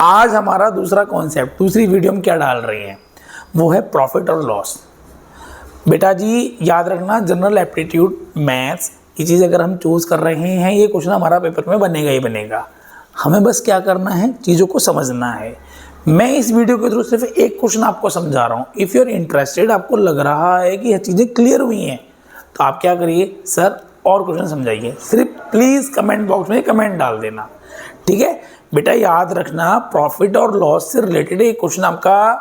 आज हमारा दूसरा कॉन्सेप्ट, दूसरी वीडियो में क्या डाल रहे हैं वो है प्रॉफिट और लॉस। बेटा जी याद रखना, जनरल एप्टीट्यूड मैथ्स ये चीज़ अगर हम चूज़ कर रहे हैं, ये क्वेश्चन हमारा पेपर में बनेगा ही बनेगा। हमें बस क्या करना है, चीज़ों को समझना है। मैं इस वीडियो के थ्रू सिर्फ एक क्वेश्चन आपको समझा रहा हूँ। इफ़ यू आर इंटरेस्टेड, आपको लग रहा है कि यह चीज़ें क्लियर हुई हैं, तो आप क्या करिए, सर और क्वेश्चन समझाइए। सिर्फ प्लीज़ कमेंट बॉक्स में कमेंट डाल देना, ठीक है बेटा। याद रखना, प्रॉफिट और लॉस से रिलेटेड एक क्वेश्चन आपका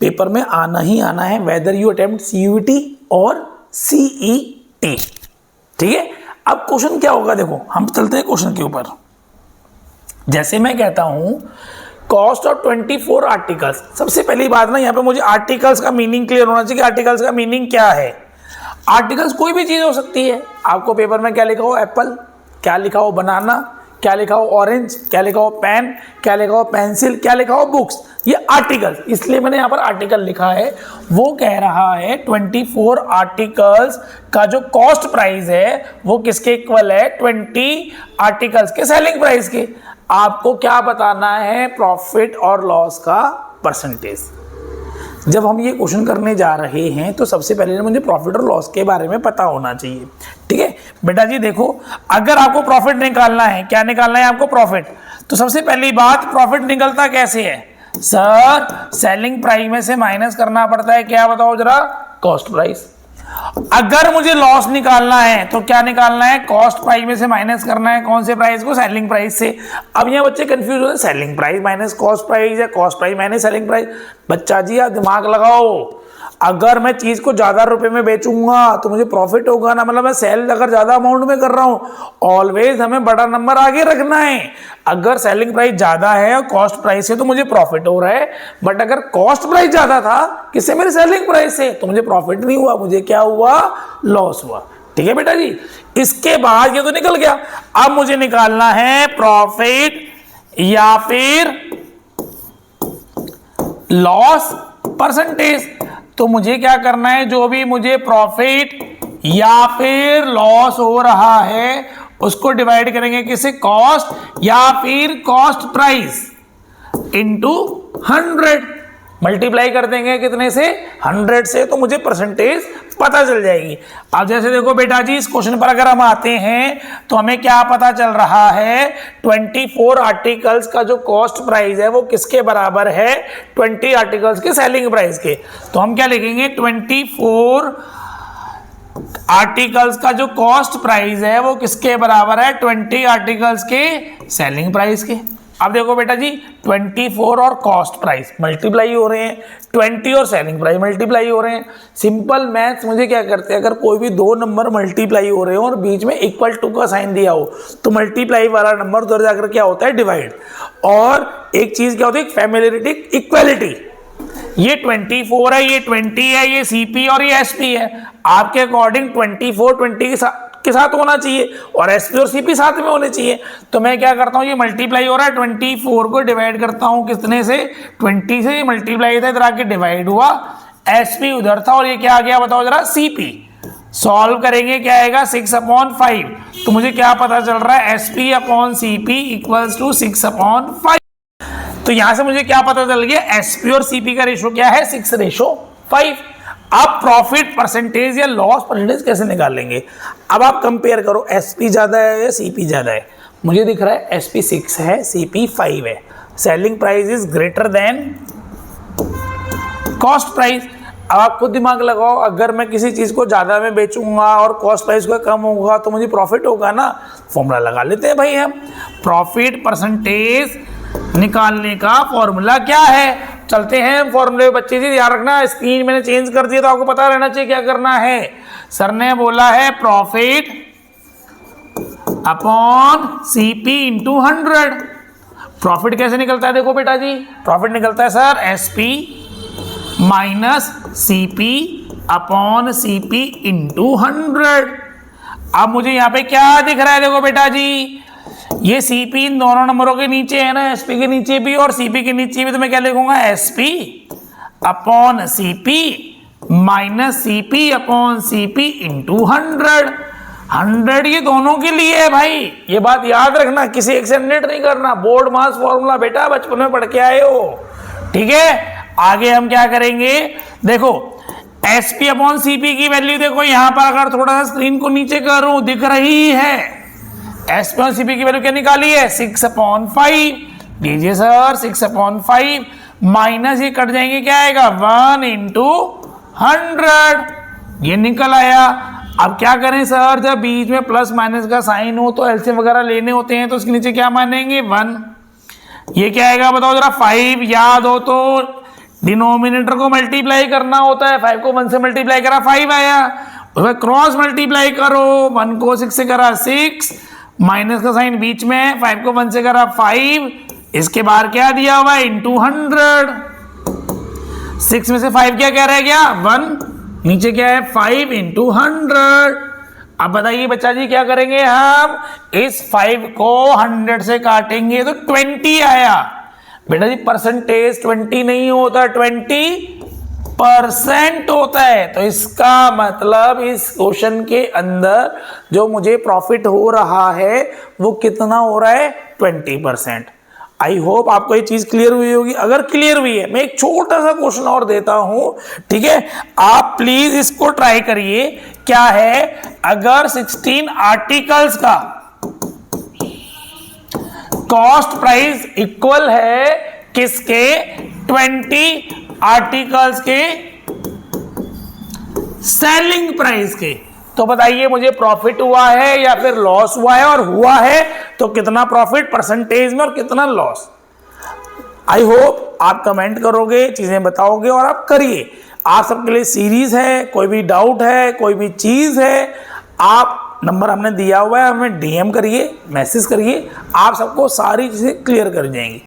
पेपर में आना ही आना है, वेदर यू अटेम्प्ट CUET और CET, ठीक है। अब क्वेश्चन क्या होगा, देखो हम चलते हैं क्वेश्चन के ऊपर। जैसे मैं कहता हूं कॉस्ट ऑफ 24 आर्टिकल्स, सबसे पहली बात ना यहाँ पे मुझे आर्टिकल्स का मीनिंग क्लियर होना चाहिए कि आर्टिकल्स का मीनिंग क्या है। आर्टिकल्स कोई भी चीज़ हो सकती है। आपको पेपर में क्या लिखा हो, एप्पल, क्या लिखा हो बनाना, क्या लिखा हो ऑरेंज, क्या लिखा हो पेन, क्या लिखा हो पेंसिल, क्या लिखा हो बुक्स, ये आर्टिकल, इसलिए मैंने यहाँ पर आर्टिकल लिखा है। वो कह रहा है 24 आर्टिकल्स का जो कॉस्ट प्राइस है वो किसके इक्वल है, 20 आर्टिकल्स के सेलिंग प्राइस के। आपको क्या बताना है, प्रॉफिट और लॉस का परसेंटेज। जब हम ये क्वेश्चन करने जा रहे हैं तो सबसे पहले मुझे प्रॉफिट और लॉस के बारे में पता होना चाहिए, ठीक है बेटा जी। देखो अगर आपको प्रॉफिट निकालना है, क्या निकालना है आपको, प्रॉफिट, तो सबसे पहली बात प्रॉफिट निकलता कैसे है सर, सेलिंग प्राइस में से माइनस करना पड़ता है, क्या बताओ जरा, कॉस्ट प्राइस। अगर मुझे लॉस निकालना है तो क्या निकालना है, कॉस्ट प्राइस में से माइनस करना है, कौन से प्राइस को, सेलिंग प्राइस से। अब यहाँ बच्चे कंफ्यूज होते हैं, selling price minus cost price या cost price minus selling price. बच्चा जी आप दिमाग लगाओ, अगर मैं चीज को ज्यादा रुपए में बेचूंगा तो मुझे प्रॉफिट होगा ना, मतलब मैं सेल अगर ज्यादा अमाउंट में कर रहा हूं, ऑलवेज हमें बड़ा नंबर आगे रखना है। अगर सेलिंग प्राइस ज्यादा है और कॉस्ट प्राइस से तो मुझे प्रॉफिट हो रहा है, बट अगर कॉस्ट प्राइस ज्यादा था किससे, मेरे सेलिंग प्राइस से, तो मुझे प्रॉफिट नहीं हुआ, मुझे क्या हुआ, लॉस हुआ, ठीक है बेटा जी। इसके बाद ये तो निकल गया, अब मुझे निकालना है प्रॉफिट या फिर लॉस परसेंटेज। तो मुझे क्या करना है, जो भी मुझे प्रॉफिट या फिर लॉस हो रहा है उसको डिवाइड करेंगे किससे, कॉस्ट या फिर कॉस्ट प्राइस इनटू 100, मल्टीप्लाई कर देंगे कितने से, 100 से, तो मुझे परसेंटेज पता चल जाएगी। अब जैसे देखो बेटा जी, इस क्वेश्चन पर अगर हम आते हैं तो हमें क्या पता चल रहा है, 24 आर्टिकल्स का जो कॉस्ट प्राइस है वो किसके बराबर है, 20 आर्टिकल्स के सेलिंग प्राइस के। तो हम क्या लिखेंगे, 24 आर्टिकल्स का जो कॉस्ट प्राइस है वो किसके बराबर है, 20 आर्टिकल्स के सेलिंग प्राइस के। अब देखो बेटा जी, 24 और कॉस्ट प्राइस मल्टीप्लाई हो रहे हैं, 20 और सेलिंग प्राइस मल्टीप्लाई हो रहे हैं। सिंपल मैथ्स मुझे क्या करते हैं, अगर कोई भी दो नंबर मल्टीप्लाई हो रहे हो और बीच में इक्वल टू का साइन दिया हो तो मल्टीप्लाई वाला नंबर उधर जाकर क्या होता है, डिवाइड। और एक चीज क्या होती है, फैमिलियरिटी, इक्वालिटी। ये 24 है, ये 20 है, ये CP और ये SP है। आपके अकॉर्डिंग 24 20 के साथ होना चाहिए और SP और CP साथ में होने चाहिए। तो मैं क्या करता हूँ, ये मल्टीप्लाई हो रहा है, 24 को डिवाइड करता हूँ कितने से, 20 से। ये मल्टीप्लाई था, इधर आके डिवाइड हुआ, SP उधर था और ये क्या आ गया बताओ जरा, CP। सॉल्व करेंगे क्या आएगा, 6/5। तो मुझे क्या पता चल रहा है, SP/CP इक्वल्स टू 6/5। तो यहां से मुझे क्या पता चल गया, SP और CP का रेशो क्या है, 6:5। अब प्रॉफिट परसेंटेज या लॉस परसेंटेज कैसे निकालेंगे। अब आप कंपेयर करो, SP ज्यादा है या CP ज्यादा है। मुझे दिख रहा है SP 6 है, CP 5 है। Selling price is greater than cost price. अब आप खुद दिमाग लगाओ, अगर मैं किसी चीज को ज्यादा में बेचूंगा और कॉस्ट प्राइस का कम होगा तो मुझे प्रॉफिट होगा ना। फॉर्मूला लगा लेते हैं भाई हम, प्रॉफिट परसेंटेज निकालने का फॉर्मूला क्या है, चलते हैं फॉर्मूले। बच्चे जी ध्यान रखना, स्क्रीन मैंने चेंज कर दिया तो आपको पता रहना चाहिए क्या करना है। सर ने बोला है profit upon CP into 100। Profit कैसे निकलता है, देखो बेटा जी, प्रॉफिट निकलता है sir SP minus CP upon CP into 100। अब मुझे यहाँ पे क्या दिख रहा है, देखो बेटा जी, ये CP इन दोनों नंबरों के नीचे है ना, SP के नीचे भी और CP के नीचे भी। तो मैं क्या लिखूंगा, SP upon CP minus CP upon CP into 100। 100 ये दोनों के लिए है भाई, ये बात याद रखना, किसी एक से जनरेट नहीं करना। बोर्ड मास फॉर्मूला बेटा बचपन में पढ़ के आए हो, ठीक है। आगे हम क्या करेंगे, देखो SP अपॉन CP की वैल्यू देखो यहां पर, अगर थोड़ा सा स्क्रीन को नीचे करूं दिख रही है, SP अपॉन CP की वैल्यू क्या निकाली है 6/5। लीजिए सर 6/5 माइनस ये कट जाएंगे, क्या आएगा 1 × 100, ये निकल आया। अब क्या करें सर, जब बीच में प्लस माइनस का साइन हो तो एलसीएम वगैरह लेने होते हैं, तो उसके नीचे क्या मानेंगे 1। ये क्या आएगा बताओ जरा 5, याद हो तो डिनोमिनेटर को मल्टीप्लाई करना होता है, 5 को 1 से मल्टीप्लाई करा 5 आया, उसमें क्रॉस मल्टीप्लाई करो, 1 को 6 से करा 6, माइनस का साइन बीच में, 5 को 1 से करा 5, इसके बाहर क्या दिया हुआ है × 100, 6 में से 5 क्या कह रहा है, क्या 1, नीचे क्या है 5 × 100। अब बताइए बच्चा जी क्या करेंगे, हम इस 5 को 100 से काटेंगे तो 20 आया। बेटा जी परसेंटेज 20 नहीं होता, 20% होता है। तो इसका मतलब इस क्वेश्चन के अंदर जो मुझे प्रॉफिट हो रहा है वो कितना हो रहा है 20%। आई होप आपको ये चीज क्लियर हुई होगी। अगर क्लियर हुई है, मैं एक छोटा सा क्वेश्चन और देता हूं, ठीक है, आप प्लीज इसको ट्राई करिए। क्या है, अगर 16 आर्टिकल्स का कॉस्ट प्राइस इक्वल है किसके, 20 आर्टिकल्स के सेलिंग प्राइस के, तो बताइए मुझे प्रॉफिट हुआ है या फिर लॉस हुआ है, और हुआ है तो कितना प्रॉफिट परसेंटेज में और कितना लॉस। आई होप आप कमेंट करोगे, चीजें बताओगे और आप करिए। आप सबके लिए सीरीज है, कोई भी डाउट है, कोई भी चीज है, आप नंबर हमने दिया हुआ है, हमें DM करिए, मैसेज करिए, आप सबको सारी चीजें क्लियर कर जाएंगी।